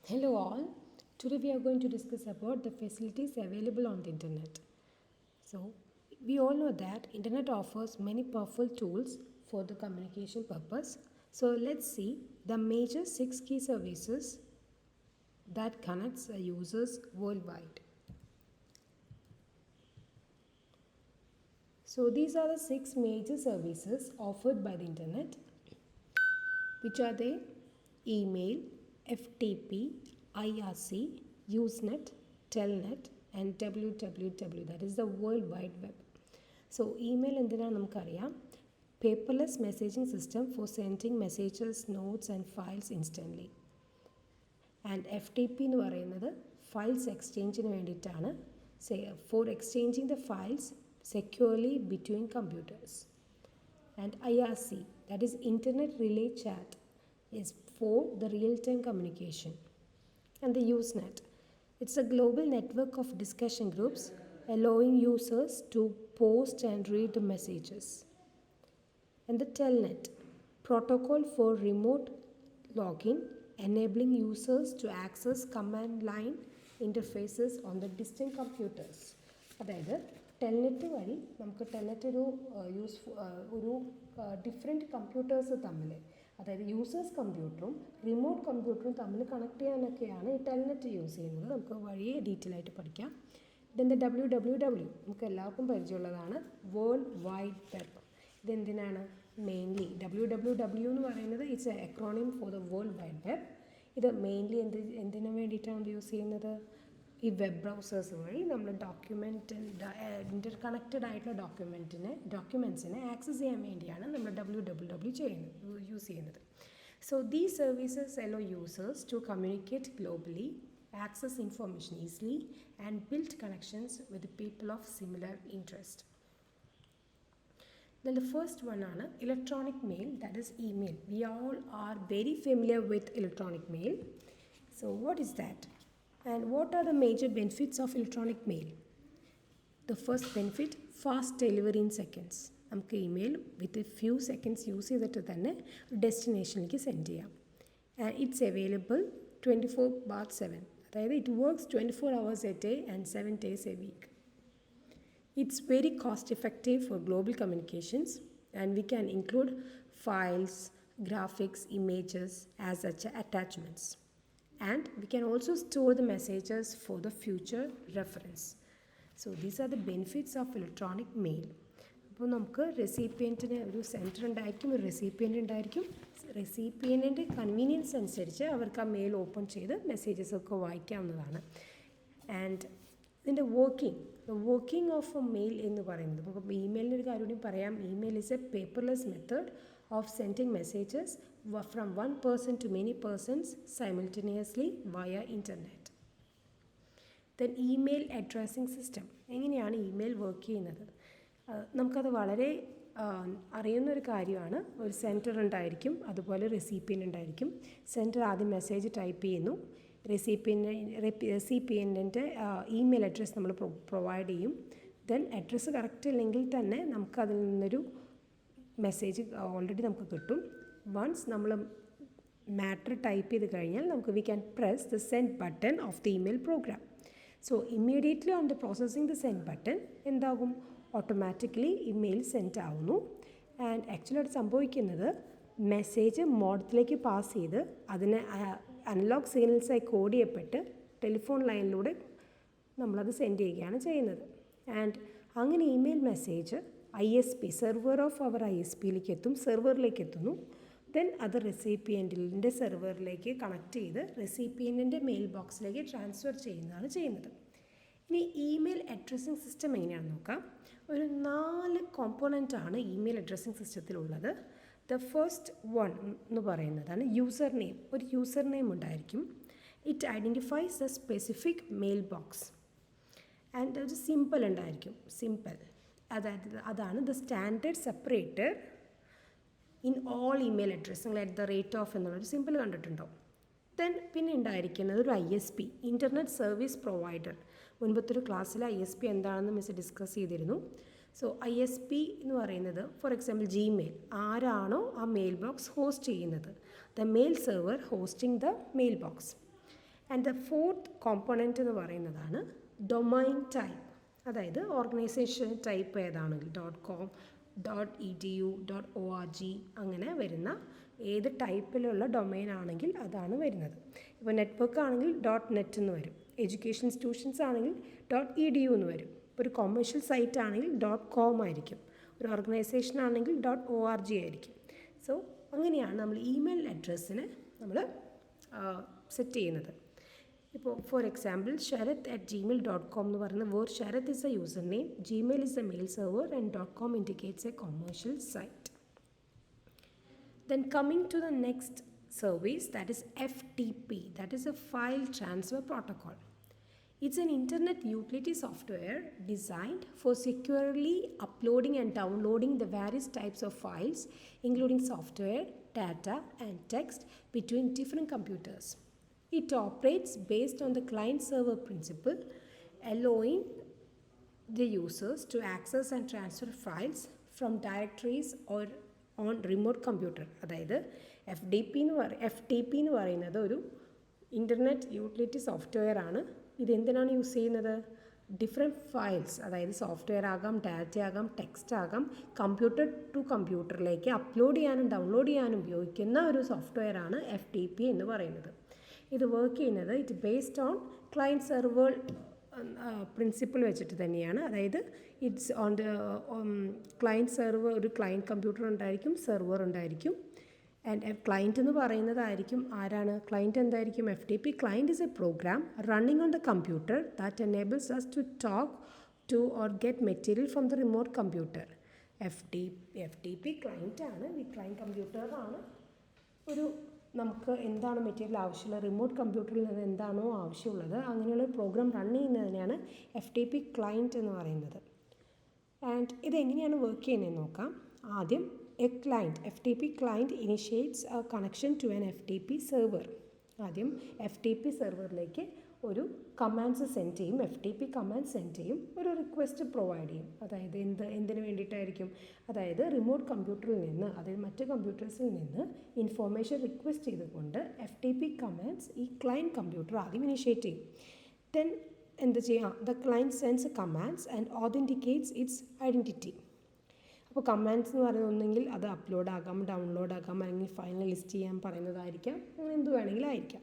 Hello all. Today we are going to discuss about the facilities available on the internet. So, we all know that internet offers many powerful tools for the communication purpose. So, let's see the major 6 key services that connects users worldwide. So, these are the 6 major services offered by the internet, which are they: email, FTP, IRC, Usenet, Telnet, and www, that is the World Wide Web. So, email എന്തിനാണ് നമുക്കറിയാം. Paperless messaging system for sending messages, notes and files instantly. And FTP എന്ന് പറയുന്നത് files എക്സ്ചേഞ്ചിന് വേണ്ടിയിട്ടാണ്, for exchanging the files securely between computers. And IRC, that is Internet Relay Chat, is for the real-time communication. And the Usenet, it's a global network of discussion groups allowing users to post and read the messages. And the Telnet, protocol for remote login, enabling users to access command line interfaces on the distant computers. അതായത് Telnet വഴി നമുക്ക് Telnet ഒരു different computers തമ്മിൽ, അതായത് users കമ്പ്യൂട്ടറും remote കമ്പ്യൂട്ടറും തമ്മിൽ connect ചെയ്യാനൊക്കെയാണ് ഈ ടെൽനെറ്റ് യൂസ് ചെയ്യുന്നത്. നമുക്ക് വഴിയെ ഡീറ്റെയിൽ ആയിട്ട് പഠിക്കാം. ഇതിൻ്റെ WWW നമുക്ക് എല്ലാവർക്കും പരിചയമുള്ളതാണ്, വേൾഡ് വൈഡ് വെബ്. ഇതെന്തിനാണ്? മെയിൻലി WWW എന്ന് പറയുന്നത് it's a acronym for the world wide web. ഇത് മെയിൻലി എന്തിനു വേണ്ടിയിട്ടാണ് യൂസ് ചെയ്യുന്നത്? ഈ വെബ് ബ്രൗസേഴ്സ് വഴി നമ്മൾ ഇൻ്റർകണക്റ്റഡ് ആയിട്ടുള്ള ഡോക്യുമെൻറ്റ്സിനെ ആക്സസ് ചെയ്യാൻ വേണ്ടിയാണ് നമ്മൾ WWW യൂസ് ചെയ്യുന്നത്. So these services allow users to communicate globally, access information easily, and build connections with the people of similar interest. Then the first one is electronic mail, that is email. We all are very familiar with electronic mail. So what is that? And what are the major benefits of electronic mail? The first benefit, fast delivery in seconds. നമുക്ക് email with a few seconds use ചെയ്തിട്ട് തന്നെ ഡെസ്റ്റിനേഷനിലേക്ക് send ചെയ്യാം. And it's available 24/7. അതായത് it works 24 hours a day and 7 days a week. It's very cost effective for global communications, and we can include files, graphics, images as such attachments. And we can also store the messages for the future reference. So these are the benefits of electronic mail. അപ്പോൾ നമുക്ക് റെസിപ്പിയൻറ്റിന് ഒരു centre ഉണ്ടായിരിക്കും, ഒരു recipient ഉണ്ടായിരിക്കും. റെസിപ്പിയൻറ്റിൻ്റെ convenience അനുസരിച്ച് അവർക്ക് ആ mail open ചെയ്ത് മെസ്സേജസ് ഒക്കെ വായിക്കാവുന്നതാണ്. ആൻഡ് ഇതിൻ്റെ വർക്കിംഗ് ഓഫ് എ മെയിൽ എന്ന് പറയുന്നത്, ഇപ്പോൾ ഇമെയിലിൻ്റെ ഒരു കാര്യം കൂടി പറയാം. Email is A paperless method of sending messages from one person to many persons simultaneously via internet. Then email addressing system. എങ്ങനെയാണ് ഇമെയിൽ വർക്ക് ചെയ്യുന്നത്? നമുക്കത് വളരെ അറിയുന്നൊരു കാര്യമാണ്. ഒരു സെൻറ്റർ ഉണ്ടായിരിക്കും, അതുപോലെ റെസിപ്പിയൻ്റ് ഉണ്ടായിരിക്കും. സെൻറ്റർ ആദ്യം മെസ്സേജ് ടൈപ്പ് ചെയ്യുന്നു, റെസിപ്പിയൻറ്റിൻ്റെ ഇമെയിൽ അഡ്രസ്സ് നമ്മൾ പ്രൊവൈഡ് ചെയ്യും. ദെൻ അഡ്രസ്സ് കറക്റ്റ് ഇല്ലെങ്കിൽ തന്നെ നമുക്കതിൽ നിന്നൊരു മെസ്സേജ് ഓൾറെഡി നമുക്ക് കിട്ടും. വൺസ് നമ്മൾ മാറ്റർ ടൈപ്പ് ചെയ്ത് കഴിഞ്ഞാൽ നമുക്ക് we can press the send button of the email program. So immediately on the processing the send button എന്താകും? ഓട്ടോമാറ്റിക്കലി ഇമെയിൽ സെൻഡ് ആവുന്നു. ആൻഡ് ആക്ച്വലി അത് സംഭവിക്കുന്നത് മെസ്സേജ് മോഡത്തിലേക്ക് പാസ് ചെയ്ത് അതിനെ അനലോഗ് സിഗ്നൽസായി കോഡ് ചെയ്യപ്പെട്ട് ടെലിഫോൺ ലൈനിലൂടെ നമ്മളത് സെൻഡ് ചെയ്യുകയാണ് ചെയ്യുന്നത്. ആൻഡ് അങ്ങനെ email message ISP, server of അവർ ISPയിലേക്ക് സെർവറിലേക്ക് എത്തുന്നു. ദെൻ അത് റെസിപ്പിയൻറ്റിൻ്റെ സെർവറിലേക്ക് കണക്ട് ചെയ്ത് റെസിപ്പിയൻറ്റിൻ്റെ മെയിൽ ബോക്സിലേക്ക് ട്രാൻസ്ഫർ ചെയ്യുന്നത്. ഇനി ഇമെയിൽ അഡ്രസ്സിംഗ് സിസ്റ്റം എങ്ങനെയാണെന്ന് നോക്കാം. ഒരു 4 കോമ്പോണൻ്റാണ് ഇമെയിൽ അഡ്രസ്സിംഗ് സിസ്റ്റത്തിലുള്ളത്. ദ ഫസ്റ്റ് വൺ എന്ന് പറയുന്നതാണ് യൂസർ നെയിം. ഒരു യൂസർ നെയിം ഉണ്ടായിരിക്കും. It identifies the specific mail box. And ഒരു സിമ്പിൾ ഉണ്ടായിരിക്കും, സിമ്പിൾ. അതാണ് the standard separator in all email address. നിങ്ങൾ @ എന്നുള്ളൊരു സിമ്പിൾ കണ്ടിട്ടുണ്ടോ? ദെൻ പിന്നെ ഉണ്ടായിരിക്കുന്നത് ഒരു ISP, ഇൻ്റർനെറ്റ് സർവീസ് പ്രൊവൈഡർ. മുൻപത്തെ ഒരു ക്ലാസ്സിൽ ISP എന്താണെന്ന് മിസ് ഡിസ്കസ് ചെയ്തിരുന്നു. സോ ISP എന്ന് പറയുന്നത് ഫോർ എക്സാമ്പിൾ ജിമെയിൽ, ആരാണോ ആ മെയിൽ ബോക്സ് ഹോസ്റ്റ് ചെയ്യുന്നത്, the mail server hosting the mail box. And the fourth component എന്ന് പറയുന്നതാണ് ഡൊമൈൻ ടൈപ്പ്. അതായത് ഓർഗനൈസേഷൻ ടൈപ്പ് ഏതാണെങ്കിൽ .com, .edu, .org അങ്ങനെ വരുന്ന ഏത് ടൈപ്പിലുള്ള ഡൊമൈൻ ആണെങ്കിൽ അതാണ് വരുന്നത്. ഇപ്പോൾ നെറ്റ്വർക്ക് ആണെങ്കിൽ .net എന്ന് വരും, എഡ്യൂക്കേഷൻ ഇൻസ്റ്റിറ്റ്യൂഷൻസ് ആണെങ്കിൽ .edu എന്ന് വരും. ഒരു കൊമേഴ്ഷ്യൽ സൈറ്റ് ആണെങ്കിൽ .com ആയിരിക്കും, ഒരു ഓർഗനൈസേഷൻ ആണെങ്കിൽ .org ആയിരിക്കും. സോ അങ്ങനെയാണ് നമ്മൾ ഇമെയിൽ അഡ്രസ്സിന് നമ്മൾ സെറ്റ് ചെയ്യുന്നത്. ഇപ്പോൾ ഫോർ എക്സാമ്പിൾ sharath@gmail.com എന്ന് പറയുന്ന word sharath is a username, gmail is a mail server and .com indicates a commercial site. Then coming to the next service, that is FTP, that is a file transfer protocol. It's an internet utility software designed for securely uploading and downloading the various types of files, including software, data and text between different computers. It operates based on the client-server principle, allowing the users to access and transfer files from directories or on remote computer. അതായത് FTP എന്ന് പറയുന്നത് ഒരു internet utility software ആണ്. ഇതെന്തിനാണ് use ചെയ്യുന്നത്? Different files, അതായത് software ആകാം, data ആകാം, text ആകാം, കമ്പ്യൂട്ടർ ടു കമ്പ്യൂട്ടറിലേക്ക് അപ്ലോഡ് ചെയ്യാനും ഡൗൺലോഡ് ചെയ്യാനും ഉപയോഗിക്കുന്ന ഒരു സോഫ്റ്റ്വെയർ ആണ് FTP എന്ന് പറയുന്നത്. ഇത് വർക്ക് ചെയ്യുന്നത് it based on client server principle വെച്ചിട്ട് തന്നെയാണ്. അതായത് it's on the client server, ഒരു ക്ലയൻറ്റ് കമ്പ്യൂട്ടർ ഉണ്ടായിരിക്കും, സെർവർ ഉണ്ടായിരിക്കും. ആൻഡ് ക്ലയൻറ്റ് എന്ന് പറയുന്നതായിരിക്കും ആരാണ്? ക്ലയൻറ്റ് എന്തായിരിക്കും? FTP client is a program running on the computer that enables us to talk to or get material from the remote computer. FTP client ആണ്, ഈ client കമ്പ്യൂട്ടറാണ് ഒരു നമുക്ക് എന്താണ് മെറ്റീരിയൽ ആവശ്യമുള്ള റിമോട്ട് കമ്പ്യൂട്ടറിൽ നിന്ന് എന്താണോ ആവശ്യമുള്ളത് അങ്ങനെയുള്ള പ്രോഗ്രാം റൺ ചെയ്യുന്നതിനാണ് FTP ക്ലയൻറ്റ് എന്ന് പറയുന്നത്. ആൻഡ് ഇതെങ്ങനെയാണ് വർക്ക് ചെയ്യുന്നതെന്ന് നോക്കാം. ആദ്യം FTP client initiates a connection to an FTP server. ആദ്യം FTP സെർവറിലേക്ക് ഒരു കമാൻഡ്സ് സെൻഡ് ചെയ്യും, FTP കമാൻഡ് സെൻഡ് ചെയ്യും, ഒരു റിക്വസ്റ്റ് പ്രൊവൈഡ് ചെയ്യും. അതായത് എന്തിനു വേണ്ടിയിട്ടായിരിക്കും? അതായത് റിമോട്ട് കമ്പ്യൂട്ടറിൽ നിന്ന്, അതായത് മറ്റ് കമ്പ്യൂട്ടേഴ്സിൽ നിന്ന് ഇൻഫോർമേഷൻ റിക്വസ്റ്റ് ചെയ്തുകൊണ്ട് FTP കമാൻഡ്സ് ഈ ക്ലയൻറ്റ് കമ്പ്യൂട്ടർ ആദ്യം ഇനിഷ്യേറ്റ് ചെയ്യും. ദെൻ എന്ത് ചെയ്യാം? The client sends commands and authenticates its identity. അപ്പോൾ കമാൻഡ്സ് എന്ന് പറയുന്നത് ഒന്നെങ്കിൽ അത് അപ്ലോഡ് ആകാം, ഡൗൺലോഡ് ആകാം, അല്ലെങ്കിൽ ഫയലിൽ ലിസ്റ്റ് ചെയ്യാൻ പറയുന്നതായിരിക്കാം, അങ്ങനെ എന്ത് വേണമെങ്കിലും ആയിരിക്കാം.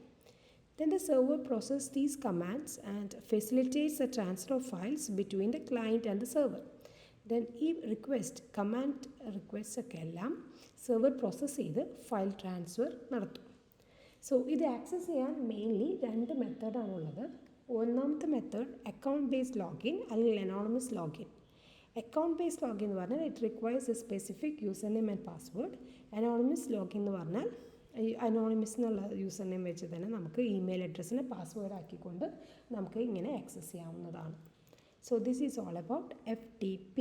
Then the server processes these commands and facilitates the transfer of files between the client and the server. Then ഈ കമാൻഡ് റിക്വസ്റ്റ് ഒക്കെ എല്ലാം സെർവർ പ്രോസസ്സ് ചെയ്ത് ഫയൽ ട്രാൻസ്ഫർ നടത്തും. സോ ഇത് ആക്സസ് ചെയ്യാൻ മെയിൻലി 2 മെത്തേഡാണുള്ളത്. ഒന്നാമത്തെ മെത്തേഡ് അക്കൗണ്ട് ബേസ്ഡ് ലോഗിൻ അല്ലെങ്കിൽ anonymous login. Account based login എന്ന് പറഞ്ഞാൽ it requires A specific user name and password. Anonymous login എന്ന് പറഞ്ഞാൽ ഈ അനോണിമസ് എന്നുള്ള യൂസർ നെയിം വെച്ച് തന്നെ നമുക്ക് ഇമെയിൽ അഡ്രസ്സിനെ പാസ്വേഡ് ആക്കിക്കൊണ്ട് നമുക്ക് ഇങ്ങനെ ആക്സസ് ചെയ്യാവുന്നതാണ്. So this is all about FTP.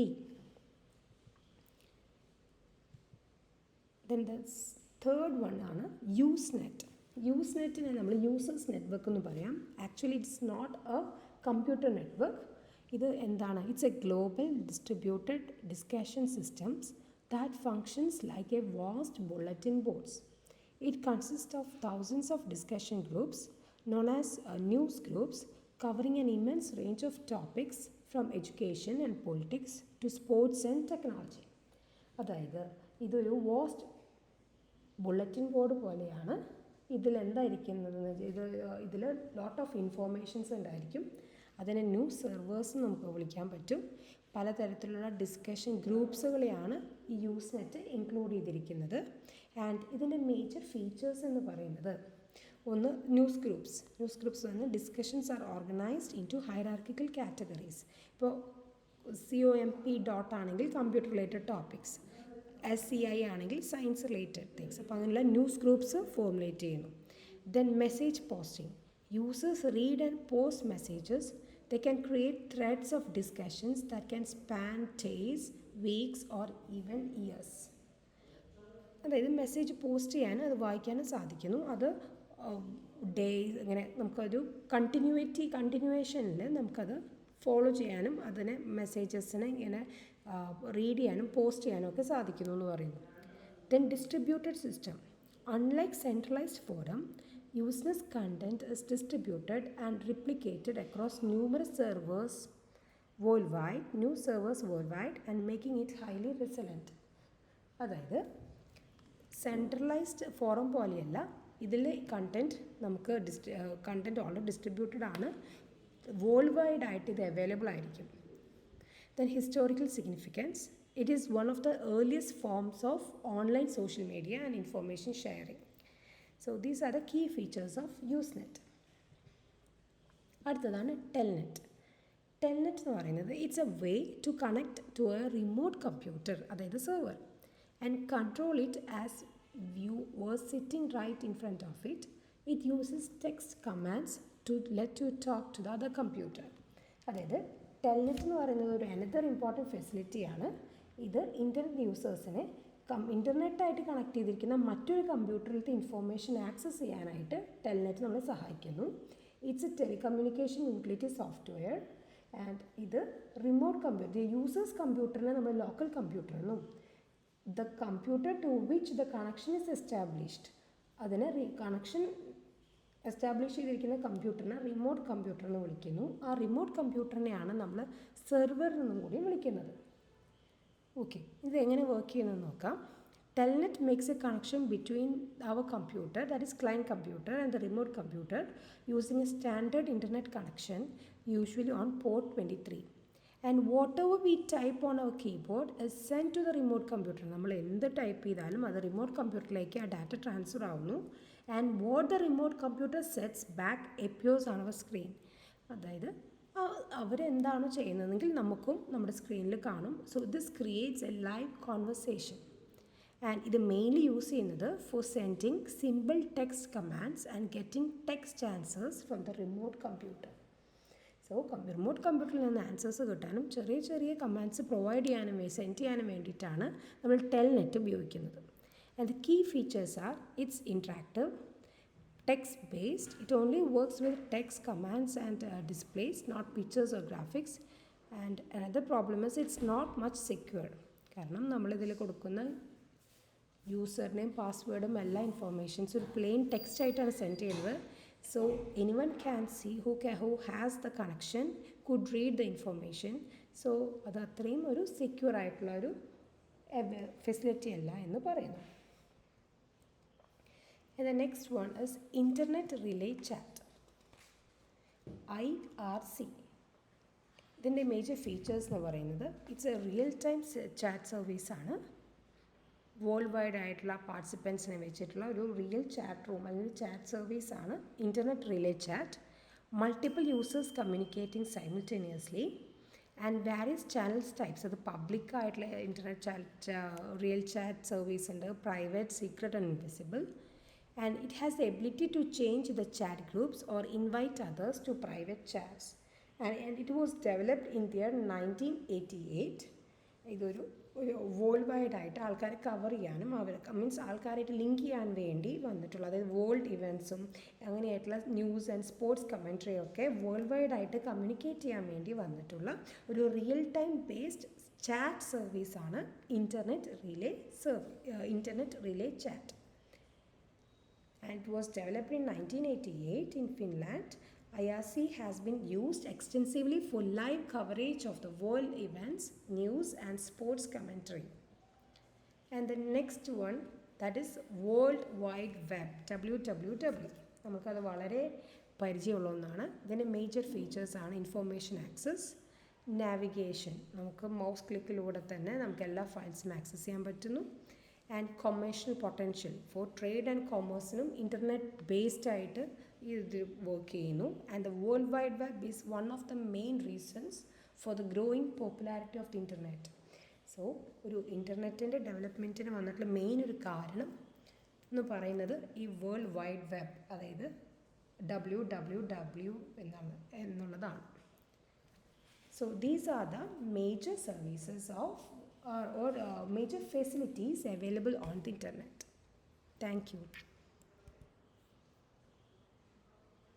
Then the third one ആണ് യൂസ്നെറ്റ്. യൂസ്നെറ്റിനെ നമ്മൾ യൂസേഴ്സ് നെറ്റ്വർക്ക് എന്ന് പറയാം. Actually it's not a computer network. ഇത് എന്താണ്? It's a global distributed discussion systems that functions like a vast bulletin boards. It consists of thousands of discussion groups known as news groups covering an immense range of topics from education and politics to sports and technology. അതായത് ഇതൊരു vast bulletin board പോലെയാണ്. ഇതിലെന്തായിരിക്കുന്നത്? ഇതിൽ lot of informations ഉണ്ടായിരിക്കും. അതിനെ news servers നമുക്ക് വിളിക്കാൻ പറ്റും. പലതരത്തിലുള്ള ഡിസ്കഷൻ ഗ്രൂപ്പ്സുകളെയാണ് ഈ യൂസ്നെറ്റ് ഇൻക്ലൂഡ് ചെയ്തിരിക്കുന്നത്. ആൻഡ് ഇതിൻ്റെ മേജർ ഫീച്ചേഴ്സ് എന്ന് പറയുന്നത് ഒന്ന് ന്യൂസ് ഗ്രൂപ്പ്സ് എന്ന് discussions are organised into hierarchical categories. ഇപ്പോൾ COMP ഡോട്ട് ആണെങ്കിൽ കമ്പ്യൂട്ടർ റിലേറ്റഡ് ടോപ്പിക്സ്, SCI ആണെങ്കിൽ സയൻസ് റിലേറ്റഡ് തിങ്സ്. അപ്പോൾ അങ്ങനെയുള്ള ന്യൂസ് ഗ്രൂപ്പ്സ് ഫോർമുലേറ്റ് ചെയ്യുന്നു. Then message posting. Users read and post messages. They can create threads of discussions that can span days, weeks or even years. അതായത് message post ചെയ്യാനും അത് വായിക്കാനും സാധിക്കുന്നു. അത് ഡേയ്സ് ഇങ്ങനെ നമുക്കൊരു കണ്ടിന്യൂവേഷനിൽ നമുക്കത് ഫോളോ ചെയ്യാനും അതിനെ മെസ്സേജസിനെ ഇങ്ങനെ റീഡ് ചെയ്യാനും പോസ്റ്റ് ചെയ്യാനും ഒക്കെ സാധിക്കുന്നു എന്ന് പറയുന്നു. Then distributed system. Unlike centralized forum, Useless content is distributed and replicated across numerous servers worldwide, and making it highly resilient. അതായത് സെൻട്രലൈസ്ഡ് ഫോറം പോലെയല്ല, ഇതിൽ കണ്ടൻറ്റ് നമുക്ക് കണ്ടൻറ്റ് ഓൾറെഡി ഡിസ്ട്രിബ്യൂട്ടഡ് ആണ്, വേൾഡ് വൈഡ് ആയിട്ട് ഇത് അവൈലബിൾ ആയിരിക്കും. Then historical significance. It is one of the earliest forms of online social media and information sharing. So these are the key features of Usenet. അടുത്തതാണ് Telnet. Telnet എന്ന് പറയുന്നത് it's a way to connect to a remote computer, അതായത് server, and control it as you were sitting right in front of it. It uses text commands to let you talk to the other computer. അതായത് Telnet എന്ന് പറയുന്നത് ഒരു another important ഫെസിലിറ്റിയാണ്. ഇത് internet യൂസേഴ്സിനെ ഇൻ്റർനെറ്റായിട്ട് connect ചെയ്തിരിക്കുന്ന മറ്റൊരു കമ്പ്യൂട്ടറിലത്തെ information access ചെയ്യാനായിട്ട് Telnet നമ്മളെ സഹായിക്കുന്നു. It's a telecommunication utility software. And ഇത് റിമോട്ട് കമ്പ്യൂട്ടർ, യൂസേഴ്സ് കമ്പ്യൂട്ടറിനെ നമ്മൾ ലോക്കൽ കമ്പ്യൂട്ടർ എന്നും, the computer to which the connection is established, അതിനെ കണക്ഷൻ എസ്റ്റാബ്ലിഷ് ചെയ്തിരിക്കുന്ന കമ്പ്യൂട്ടറിനെ റിമോട്ട് കമ്പ്യൂട്ടർ എന്ന് വിളിക്കുന്നു. ആ റിമോട്ട് കമ്പ്യൂട്ടറിനെയാണ് നമ്മൾ സെർവർ എന്നും കൂടി വിളിക്കുന്നത്. ഓക്കെ, ഇത് എങ്ങനെ വർക്ക് ചെയ്യുന്നതെന്ന് നോക്കാം. Telnet makes a connection between our computer, that is client computer, and the remote computer using a standard internet connection, usually on port 23. And whatever we type on our keyboard is send to the remote computer. നമ്മൾ എന്ത് type ചെയ്താലും അത് remote കമ്പ്യൂട്ടറിലേക്ക് ആ data transfer ആവുന്നു. And what the remote computer sets back appears on our screen. അതായത് അവരെന്താണോ ചെയ്യുന്നതെങ്കിൽ നമുക്കും നമ്മുടെ സ്ക്രീനിൽ കാണും. So this creates A live conversation. And ഇത് മെയിൻലി യൂസ് ചെയ്യുന്നത് four sending simple text commands and getting text answers from the remote computer. So remote കമ്പ്യൂട്ടറിൽ നിന്ന് ആൻസേഴ്സ് കിട്ടാനും ചെറിയ ചെറിയ കമാൻഡ്സ് പ്രൊവൈഡ് ചെയ്യാനും സെൻഡ് ചെയ്യാനും വേണ്ടിയിട്ടാണ് നമ്മൾ ടെൽനെറ്റ് ഉപയോഗിക്കുന്നത്. And the key features are it's interactive, text-based. It only works with text commands and displays, not pictures or graphics. And another problem is it's not much secure. കാരണം നമ്മളിതിൽ കൊടുക്കുന്ന user name, പാസ്വേഡും എല്ലാ ഇൻഫോർമേഷൻസും ഒരു plain text ആയിട്ടാണ് send ചെയ്യുന്നത്. So anyone can see who has the connection could read the information. So അത് അത്രയും ഒരു സെക്യൂർ ആയിട്ടുള്ള ഒരു ഫെസിലിറ്റി അല്ല എന്ന് പറയുന്നു. And the next one is Internet Relay Chat, IRC. ഇതിൻ്റെ മേജർ ഫീച്ചേഴ്സ് എന്ന് പറയുന്നത് it's a real time chat സർവീസാണ്. വേൾഡ് വൈഡ് ആയിട്ടുള്ള പാർട്ടിസിപ്പൻസിനെ വെച്ചിട്ടുള്ള ഒരു റിയൽ ചാറ്റ് റൂം അല്ലെങ്കിൽ ചാറ്റ് സർവീസാണ് internet relay chat. Multiple users communicating simultaneously and various channels types. അത് പബ്ലിക് ആയിട്ടുള്ള internet chat real chat service ഉണ്ട്, private, secret and invisible. And it has the ability to change the chat groups or invite others to private chats. And it was developed in the year 1988. ഇതൊരു world wide ആയിട്ട് ആൾക്കാരെ cover ചെയ്യാനും means ആൾക്കാരായിട്ട് link ചെയ്യാൻ വേണ്ടി വന്നിട്ടുള്ള, അതായത് world ഇവൻറ്റ്സും അങ്ങനെയായിട്ടുള്ള news and sports കമൻട്രിയും ഒക്കെ വേൾഡ് വൈഡ് ആയിട്ട് കമ്മ്യൂണിക്കേറ്റ് ചെയ്യാൻ വേണ്ടി വന്നിട്ടുള്ള ഒരു റിയൽ ടൈം ബേസ്ഡ് ചാറ്റ് സർവീസാണ് internet relay chat. And it was developed in 1988 in Finland. IRC has been used extensively for live coverage of the world events, news and sports commentary. And the next one, that is World Wide Web, WWW. നമുക്കത് വളരെ പരിചയമുള്ള ഒന്നാണ്. ഇതിൻ്റെ major features ആണ് information access, navigation, നമുക്ക് mouse ക്ലിക്കിലൂടെ തന്നെ നമുക്ക് എല്ലാ ഫയൽസും ആക്സസ് ചെയ്യാൻ പറ്റുന്നു. And commercial potential for trade and കൊമേഴ്സിനും ഇൻ്റർനെറ്റ് ബേസ്ഡ് ആയിട്ട് ഇത് വർക്ക് ചെയ്യുന്നു. And the world wide web is one of the main reasons for the growing popularity of the internet. So ഒരു ഇൻ്റർനെറ്റിൻ്റെ ഡെവലപ്മെൻറ്റിന് വന്നിട്ടുള്ള മെയിൻ ഒരു കാരണം എന്ന് പറയുന്നത് ഈ വേൾഡ് വൈഡ് വെബ്, അതായത് WWW എന്നുള്ളതാണ്. So these are the major services of or major facilities available on the internet. Thank you.